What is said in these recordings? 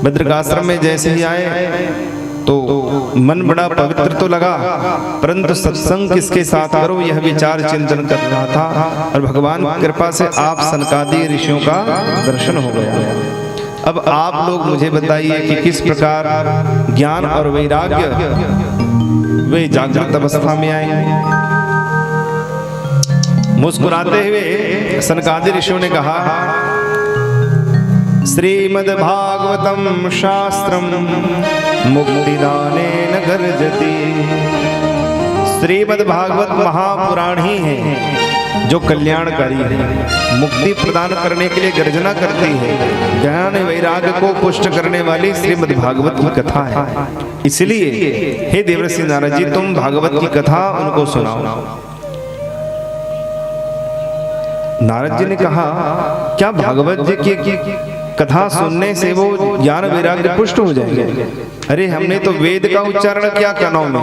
बद्रिकाश्रम में जैसे ही आए तो मन बड़ा पवित्र तो लगा, परंतु सत्संग किसके साथ करो यह विचार चिंतन कर रहा था। और भगवान की कृपा से आप सनकादि ऋषियों का दर्शन हो गया। अब आप लोग मुझे बताइए कि किस प्रकार ज्ञान और वैराग्य वे जागृत अवस्था में आए। मुस्कुराते हुए सनकादि ऋषियों ने कहा, श्रीमद्भागवतम शास्त्रम मुक्तिदानेन गर्जति। श्रीमद्भागवत महापुराण ही है जो कल्याणकारी है, मुक्ति प्रदान करने के लिए गर्जना करती है। ज्ञान वैराग्य को पुष्ट करने वाली श्रीमद्भागवत की कथा है। इसलिए हे देवर्षि नारद जी, तुम भागवत की कथा उनको सुनाओ। नारद जी ने कहा, क्या भागवत जी की कथा सुनने से वो ज्ञान वैराग्य पुष्ट हो जाएंगे? अरे हमने तो वेद का उच्चारण किया कानों में,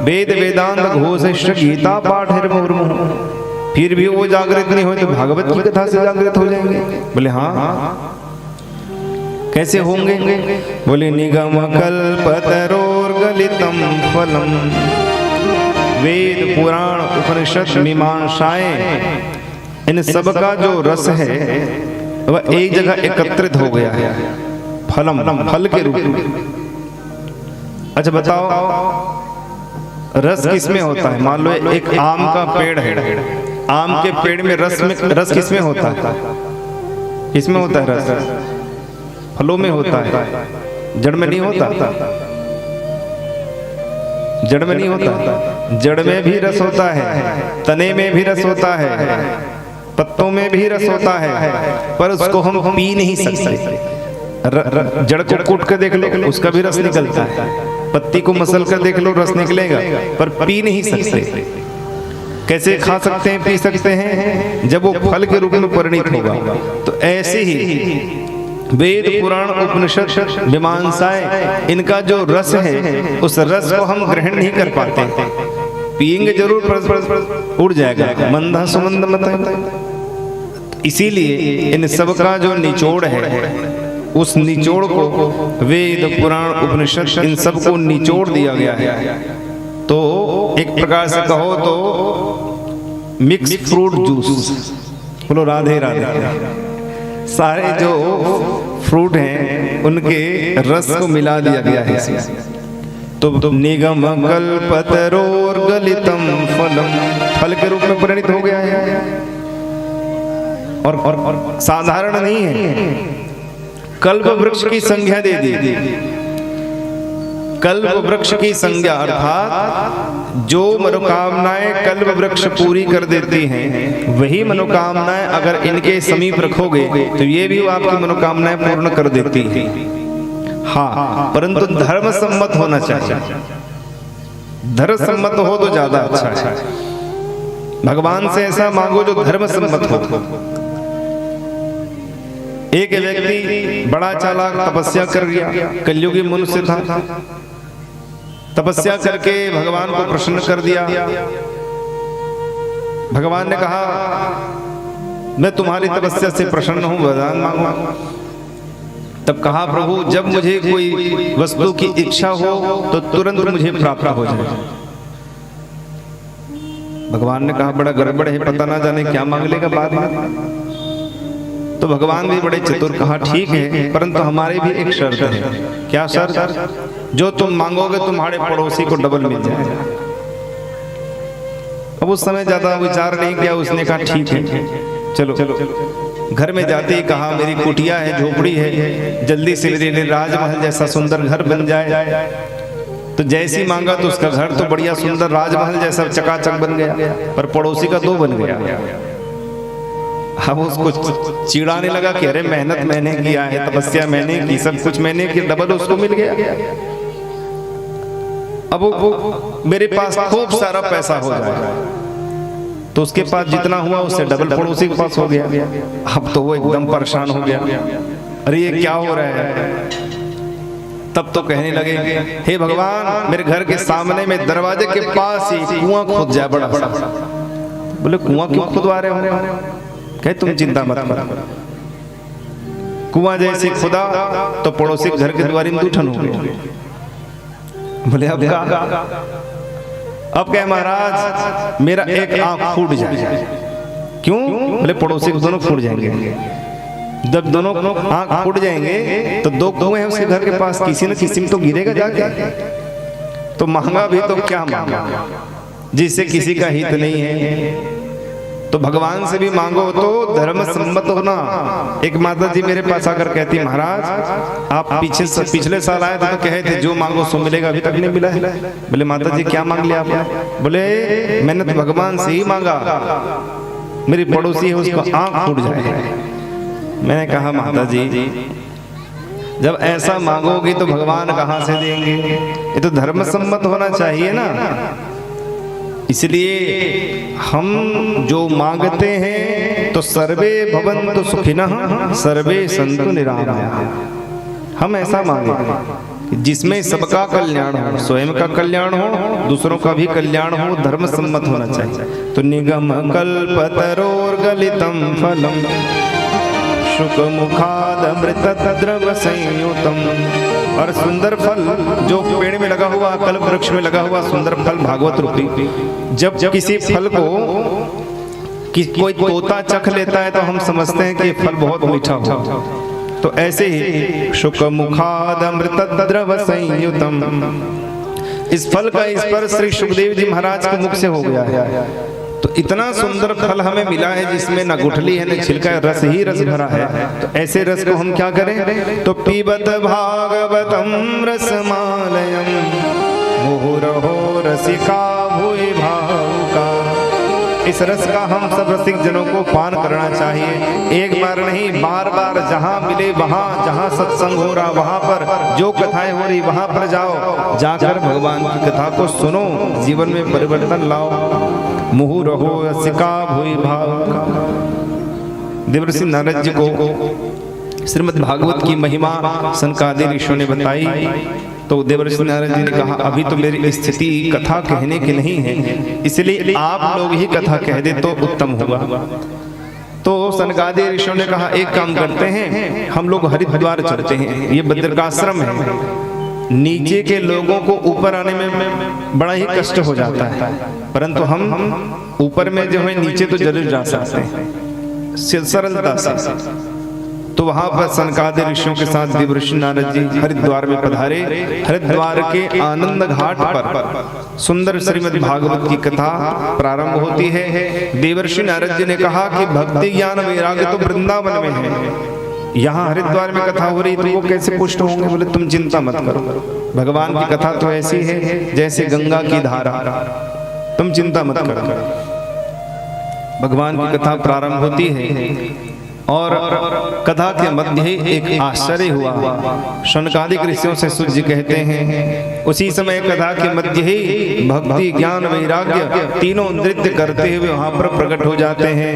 वेद वेदांत घोष गीता पाठ है मुर्मु, फिर भी वो जागृत नहीं हुए तो भागवत की कथा से जागृत हो जाएंगे? बोले हाँ, कैसे होंगे? बोले निगम कल्पतरोर्गलितम फलम, वेद पुराण उपनिषद मीमांसाएं, इन सब का जो रस है वह एक जगह एकत्रित हो गया है फलम, फल के रूप में। अच्छा बताओ, रस किसमें होता है? मान लो एक आम का पेड़ है, आम के पेड़ में रस किसमें होता है? किसमें होता है रस? फलों में होता है, जड़ में नहीं होता। जड़ में नहीं होता, जड़ में भी रस होता है, तने में भी रस होता है, पत्तों में भी रस होता है, पर उसको हम पी नहीं सकते। जड़ को कूट कर देख लो, उसका भी रस निकलता है। पत्ती को मसल कर देख लो, रस निकलेगा, पर पी नहीं सकते। कैसे खा सकते हैं, पी सकते हैं? जब वो फल के रूप में परिणित होगा। तो ऐसे ही वेद पुराण उपनिषद मीमांसाएं, इनका जो रस है उस रस को हम ग्रहण नहीं कर पाते। पिएंगे जरूर पर उड़ जाएगा, मंदा सुमंद मत। इसीलिए इन सब का जो निचोड़ है, उस निचोड़ को वेद पुराण उपनिषद इन सब को निचोड़ दिया गया है। तो एक प्रकार से कहो तो मिक्स फ्रूट जूस। बोलो राधे राधे। सारे जो फ्रूट हैं उनके रस को मिला दिया गया है इसमें। तो निगम कल्पतरोर्गलितम फलम, फल के रूप में परिणित हो गया है। और साधारण नहीं है, कल्प वृक्ष की संज्ञा दे दी। कल्प वृक्ष की संज्ञा अर्थात जो मनोकामनाएं कल्प वृक्ष पूरी कर देती हैं, वही मनोकामनाएं अगर इनके समीप रखोगे तो ये भी आपकी मनोकामनाएं पूर्ण कर देती है। हाँ, परंतु धर्म सम्मत होना चाहिए। धर्म सम्मत हो तो ज्यादा अच्छा है। भगवान से ऐसा मांगो जो धर्म सम्मत हो। एक व्यक्ति बड़ा चालाक तपस्या कर गया, कलयुगी मनुष्य था। तपस्या करके भगवान को प्रसन्न कर दिया। भगवान ने कहा, मैं तुम्हारी तपस्या से प्रसन्न हूं, वरदान मांगो। तब कहा, प्रभु जब मुझे कोई वस्तु की इच्छा हो तो तुरंत मुझे प्राप्त हो जाए। भगवान ने कहा, बड़ा गड़बड़ है, पता ना जाने क्या मांग लेगा बाद में। तो भगवान भी बड़े चतुर, कहा ठीक है, परंतु हमारी भी एक शर्त है। क्या शर्त? जो तुम मांगोगे तुम्हारे पड़ोसी को डबल मिल जाएगा। अब उस समय ज्यादा विचार नहीं किया, उसने कहा ठीक है, चलो। घर में जाते ही कहा, मेरी कुटिया है, झोपड़ी है, जल्दी से मेरे राजमहल जैसा सुंदर घर बन जाए। तो जैसी मांगा तो उसका घर तो बढ़िया सुंदर राजमहल जैसा चकाचक बन गया, पर पड़ोसी का 2 बन गया। अब उसको चिढ़ाने लगा कि अरे मेहनत मैंने किया है, तपस्या मैंने की, सब कुछ मैंने की, डबल उसको मिल गया। अब वो मेरे पास खूब सारा पैसा हो जाएगा, तो उसके पास जितना हुआ उससे डबल पड़ोसी के पास हो गया। अब तो वो एकदम परेशान हो गया, अरे ये क्या हो रहा है। तब तो कहने लगे, हे भगवान मेरे घर के सामने में दरवाजे के पास ही कुआं खोद जाए बड़ा बड़ा। बोले कुआं क्यों खुदवा रहे हो? कहे तुम चिंता मत करो, कुआं जैसे खुदा तो पड़ोसी घर के द्वार में दूठन हो गए। बोले अब क्या महाराज, मेरा एक आंख फूट जाए। क्यों? बोले पड़ोसी के दोनों फूट जाएंगे। जब दोनों आंख फूट जाएंगे तो दो कुएं हैं उसके घर के पास, किसी न किसी में तो गिरेगा जाके। तो मांगा भी तो क्या मांगा, जिससे किसी का हित नहीं है। तो भगवान से भी मांगो तो धर्म सम्मत होना। एक माता जी मेरे पास आकर कहती, महाराज आप पिछले साल आए थे तो कहे थे जो मांगो सो मिलेगा, अभी तक नहीं मिला है। बोले माता जी क्या मांग लिया आपने? बोले मैंने तो भगवान से ही मांगा, मेरी पड़ोसी है उसको आंख फूट जाए। मैंने कहा माता जी जब ऐसा मांगोगी तो भगवान कहां से देंगे? ये तो धर्म सम्मत होना चाहिए ना। इसलिए हम जो मांगते हैं तो सर्वे भवन्तु सुखिनः सर्वे सन्तु निरामयाः, हम ऐसा मांगे जिसमें सबका कल्याण हो, स्वयं का कल्याण हो, दूसरों का भी कल्याण हो, धर्म सम्मत होना चाहिए। तो निगम कल्पतरोर्गलितं फलम शुक मुखादमृत द्रव संयुतम। और सुंदर फल जो पेड़ में लगा हुआ, कल्प वृक्ष में लगा हुआ सुंदर फल भागवत रूपी, जब किसी फल को कोई तोता चख लेता है तो हम समझते हैं कि फल बहुत मीठा हो। तो ऐसे ही शुक मुखादमृत द्रव संयुतम, इस फल का स्पर्श श्री सुखदेव जी महाराज के मुख से हो गया है। तो इतना सुंदर फल हमें मिला है जिसमें न गुठली है न छिलका है, रस ही रस भरा है। तो ऐसे रस को हम क्या करें? तो पीबत भागवतम रसमालयम मुहुरहो रसिका भूय भावुका। इस रस का हम सब रसिक जनों को पान करना चाहिए। एक बार नहीं, बार बार जहाँ मिले वहाँ, जहाँ सत्संग हो रहा वहाँ पर, जो कथाएं हो रही वहाँ पर जाओ, जाकर भगवान की कथा को सुनो, जीवन में परिवर्तन लाओ। मुहुरहो रसिका भूय भावुका। देवर्षि नारद जी को श्रीमद् भागवत की महिमा सनकादिक ऋषियों ने बताई। तो देवर्षि नारद जी ने कहा अभी तो मेरी स्थिति कथा कहने की नहीं है, इसलिए आप लोग ही कथा कह दे तो उत्तम होगा। तो सनकादिक ऋषियों ने कहा एक काम करते हैं, हम लोग हरिद्वार चलते हैं। ये बद्रिकाश्रम है, नीचे के लोगों को ऊपर आने में बड़ा ही कष्ट हो जाता है, परंतु हम ऊपर में जो है नीचे तो जरूर जा सकते हैं सरलता से। तो वहां पर सनकादिक ऋषियों के साथ देवर्षि नारद जी हरिद्वार में पधारे। हरिद्वार के आनंद घाट पर सुंदर श्रीमद् भागवत की कथा प्रारंभ होती है। देवर्षि नारद जी ने कहा कि भक्ति ज्ञान वैराग्य तो वृंदावन में है, यहाँ हरिद्वार में कथा हो रही तो वो कैसे पुष्ट होंगे? बोले तुम चिंता मत करो, भगवान की कथा तो ऐसी है जैसे गंगा की धारा, तुम चिंता मत करो। भगवान की कथा प्रारंभ होती है और कथा के मध्य ही एक आश्चर्य हुआ। शनकादिक ऋषियों से सूत जी कहते हैं उसी समय कथा के मध्य ही भक्ति ज्ञान वैराग्य तीनों नृत्य करते हुए वहां पर प्रकट हो जाते हैं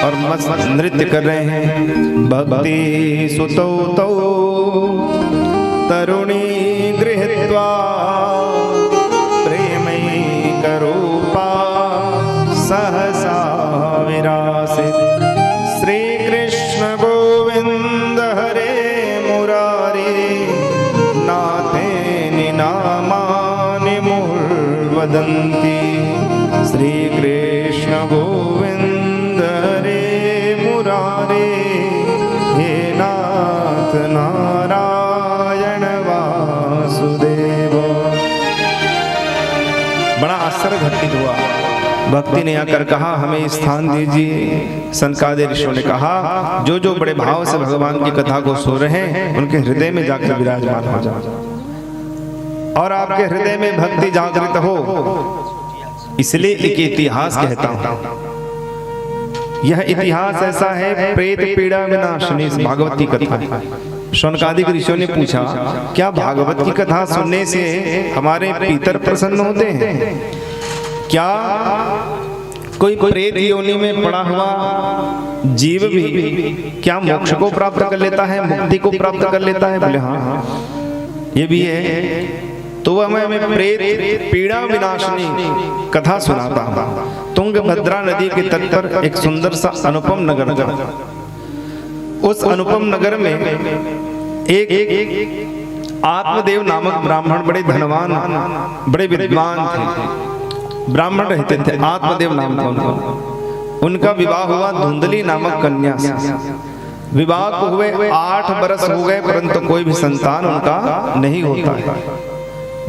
और मस्त नृत्य कर रहे हैं। भक्ति सुतौ तौ तरुणी गृहीत्वा प्रेमैक रूपा सहसा विरासित। श्री कृष्ण गोविंद हरे मुरारी नाथे निनामानि मुहुर्वदन्ति। श्री कृष्ण गोविंद हरे मुरारी हे नाथ नारायण वासुदेव। बड़ा आश्चर्य घटित हुआ। भक्ति ने आकर कहा हमें स्थान दीजिए। सनकादिक ऋषियों ने कहा जो जो बड़े भाव से भगवान की कथा को सुन रहे हैं उनके हृदय में जाकर विराजमान हो जाओ और आपके हृदय में भक्ति जागृत हो। इसलिए एक इतिहास कहता हूं। यह इतिहास ऐसा है प्रेत पीड़ा विनाशिनी भागवत की कथा। शौनकादिक ऋषियों ने पूछा क्या भागवत की कथा सुनने से हमारे पितर प्रसन्न होते हैं? क्या कोई प्रेत योनि में पड़ा हुआ जीव भी क्या मोक्ष को प्राप्त कर लेता है, मुक्ति को प्राप्त कर लेता है? बोले हाँ ये भी है। तो वह मैं प्रेत पीड़ा विनाशिनी कथा सुनाता हूं। तुंगभद्रा नदी के तट पर एक सुंदर सा अनुपम नगर था। उस अनुपम नगर में एक आत्मदेव नामक ब्राह्मण, बड़े धनवान, बड़े विद्वान थे, ब्राह्मण रहते थे। आत्मदेव नाम था उनका। उनका विवाह हुआ धुंधली नामक कन्या से। विवाह को हुए 8 बरस हो गए, परंतु कोई भी संतान उनका नहीं होता है।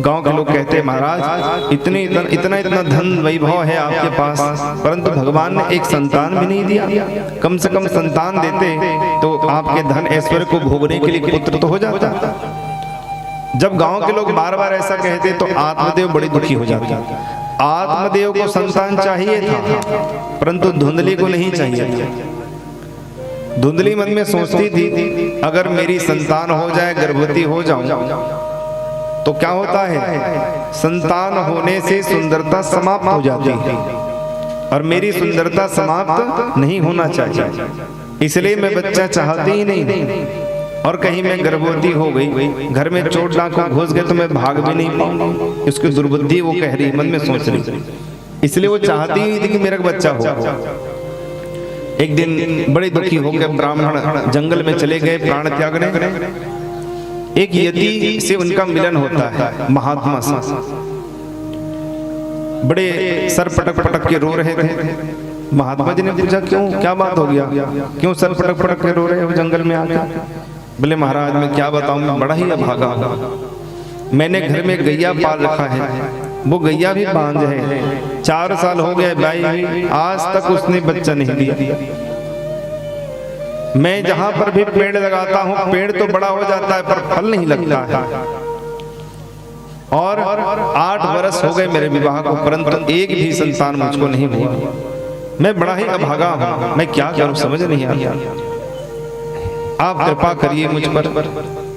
गांव के लोग कहते हैं, महाराज इतना धन वैभव है आपके पास, परंतु भगवान ने एक संतान भी नहीं दिया। कम से कम संतान देते तो आपके धन ऐश्वर्य को भोगने के लिए पुत्र तो हो जाता। जब गांव के लोग बार बार ऐसा कहते तो आत्मदेव बड़ी दुखी हो जाते। आत्मदेव को संतान चाहिए था, परंतु धुंधली को नहीं चाहिए था। धुंधली मन में सोचती थी, अगर मेरी संतान हो जाए, गर्भवती हो जाऊं, तो क्या होता है, संतान होने से सुंदरता समाप्त हो जाती है, और मेरी सुंदरता समाप्त नहीं होना चाहिए, इसलिए मैं बच्चा चाहती ही नहीं। और कहीं मैं गर्भवती हो गई, घर में चोट डाकू घुस गए तो मैं भाग भी नहीं पाऊंगी। उसकी दुर्बुद्धि वो कह रही, मन में सोच रही, इसलिए वो चाहती ही थी कि मेरा बच्चा हो। एक दिन बड़े दुखी होकर ब्राह्मण जंगल में चले गए प्राण त्यागने। एक यति से उनका मिलन होता है, महात्मा से। बड़े सर पटक पटक के रो रहे थे। महात्मा जी ने पूछा, क्यों, क्या बात हो गया, क्यों सर पटक पटक के रो रहे हो जंगल में आकर? बोले, महाराज मैं क्या बताऊं, मैं बड़ा ही अभागा हूं। मैंने घर में गैया पाल रखा है, वो गैया भी बांझ है, 4 साल हो गए भाई, आज तक उसने बच्चा नहीं दिया। मैं जहां पर भी पेड़ लगाता हूं, पेड़ तो बड़ा हो जाता है पर फल नहीं लगता है। और 8 बरस हो गए मेरे विवाह को, परंतु एक भी संतान मुझको नहीं हुआ। मैं बड़ा ही अभागा हूं, मैं क्या करूं समझ नहीं आता। आप कृपा करिए मुझ पर,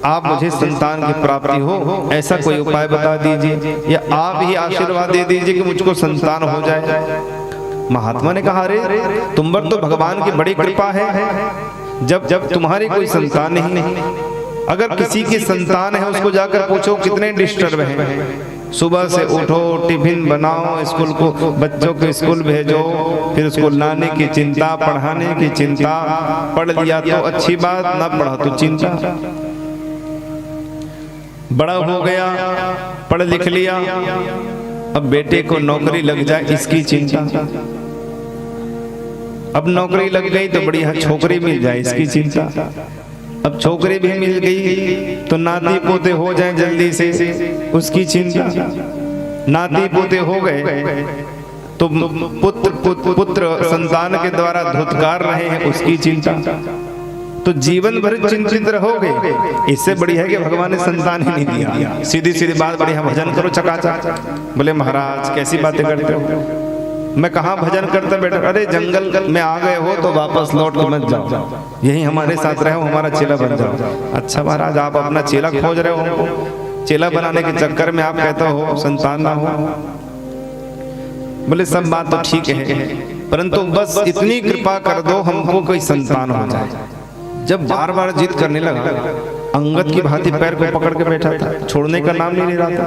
आप मुझे संतान की प्राप्ति हो ऐसा कोई उपाय बता दीजिए, या आप ही आशीर्वाद दे दीजिए कि मुझको संतान हो जाए। महात्मा ने कहा, अरे तुम पर तो भगवान की बड़ी कृपा है, जब तुम्हारी कोई संतान नहीं। अगर किसी की संतान है उसको जाकर पूछो कितने डिस्टर्ब है। सुबह से उठो, टिफिन बनाओ, स्कूल को बच्चों को स्कूल भेजो, फिर उसको लाने की चिंता, पढ़ाने की चिंता। पढ़ लिया तो अच्छी बात, ना पढ़ा तो चिंता। बड़ा हो गया, पढ़ लिख लिया, अब बेटे को नौकरी लग जाए इसकी चिंता। अब नौकरी लग गई तो बढ़िया छोकरी मिल जाए इसकी चिंता। अब छोकरी भी मिल गई तो नाती पोते हो जाए जल्दी से उसकी चिंता। नाती पोते हो गए तो पुत्र संतान के द्वारा धुतकार रहे हैं उसकी चिंता। तो जीवन भर चिंतित रहोगे। इससे बढ़िया है कि भगवान ने संतान ही नहीं दिया। सीधी सीधी बात, बढ़िया भजन करो चकाचक। बोले, महाराज कैसी बातें करते हो, मैं कहाँ भजन करता बैठा। अरे जंगल में आ गए हो तो वापस लौट के मत जाओ, यही हमारे साथ रहो, हमारा चेला बन जाओ। अच्छा महाराज, आप अपना चेला खोज रहे हो हमको, चेला बनाने के चक्कर में आप कहते हो संतान ना हो। बोले, सब बात तो ठीक है, परंतु बस इतनी कृपा कर दो हमको कोई संतान हो जाए। जब बार बार जिद करने लगा, अंगद की भांति पैर को पकड़ के बैठा था, छोड़ने का नाम नहीं ले रहा था।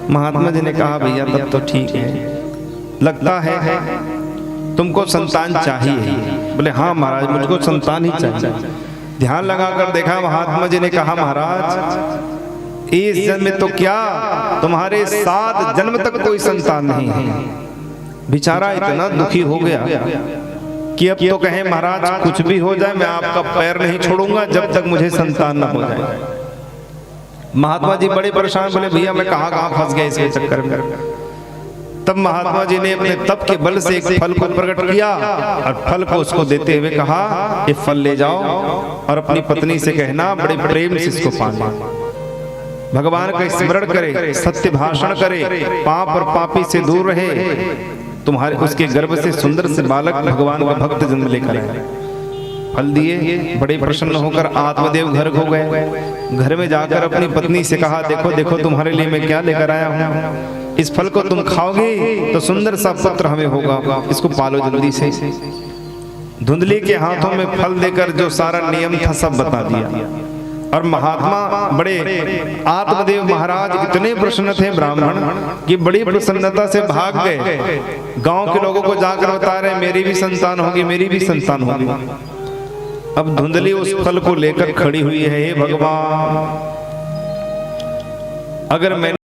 महात्मा जी ने कहा, भैया तब तो ठीक है, लगता है तुमको संतान चाहिए। बोले, हाँ महाराज मुझको संतान ही चाहिए। ध्यान लगाकर देखा, महात्मा जी ने कहा, महाराज इस जन्म में तो क्या, तुम्हारे 7 जन्म तक कोई संतान नहीं है। बेचारा इतना दुखी हो गया कि अब तो कहे, महाराज कुछ भी हो जाए मैं आपका पैर नहीं छोड़ूंगा जब तक मुझे संतान न हो जाए। महात्मा जी बड़े परेशान। बोले, भैया मैं कहाँ फंस गया इसके चक्कर में। तब महात्मा जी ने अपने तप के बल से एक फल को प्रकट किया और फल को उसको देते हुए कहा, ये फल ले जाओ और अपनी पत्नी से कहना बड़े प्रेम से इसको पाना। भगवान का स्मरण करे, सत्य भाषण करे, पाप और पापी से दूर रहे, तुम्हारे उसके गर्भ से सुंदर से बालक भगवान का भक्त जन्म लेकर आए। फल दिए, बड़े प्रसन्न होकर आत्मदेव घर को गए। घर में जाकर अपनी पत्नी से कहा, देखो देखो तुम्हारे लिए मैं क्या लेकर आया हूँ, इस फल को तुम खाओगे तो सुंदर सा पुत्र हमें होगा, इसको पालो जल्दी से। धुंधली के हाथों में फल देकर जो सारा नियम था सब बता दिया। और महात्मा बड़े आत्मदेव महाराज इतने प्रसन्न थे ब्राह्मण कि बड़ी प्रसन्नता से भाग गए। गांव के लोगों को जाकर बता रहे, मेरी भी संतान होगी, मेरी भी संतान होगी। अब धुंधली उस फल को लेकर खड़ी हुई है, हे भगवान, अगर मैंने